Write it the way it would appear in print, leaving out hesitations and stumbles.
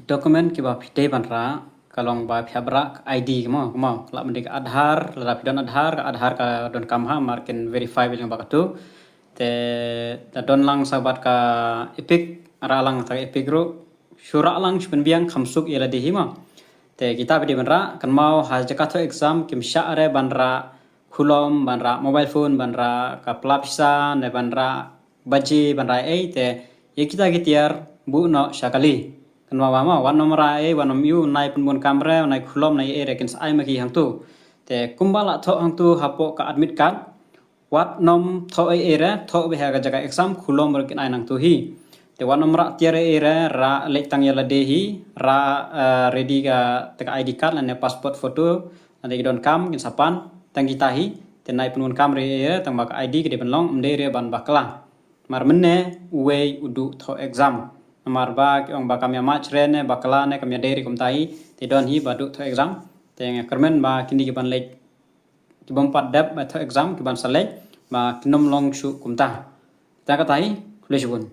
Dokumen ki ba phite banra kalong ba phabra ID kemo la mendik Aadhaar la pidon Aadhaar ka don kamha markin verify bilang bakatu te don lang sabat ka epic ralang ta epic ro syura lang shpen biang khamsuk ila di hima te kita bedi banra kan mau ha jakato exam kim syare banra khulom banra mobile phone banra ka plapsa ne banra baji banra te ye kita gitiar bu no syakali kan mama wan nomor wan nom yu nai pun kamera nai khulom nai rekin sai maki hang tu te kumbala tho hang tu hapo ka admit card wat nom tho era tho be ha jaga exam khulom rekin ai nang tu hi te wan nomor tiare era ra lek tang yala dehi ra ready ka te ID card lan passport photo ade don kam kin sapan tang kita hi te nai pun kamera era tang bak ID ke de penlong mde ban bakla mar menne way udu tho exam mar ba ong ba kamya match rene bakala ne kamya deri kumtai te don hi badu tho exam te kermen ba kini ki ban lek ki bom pat dap ba tho exam ki ban salek ba kinom long shu kumta ta ka tai le shubun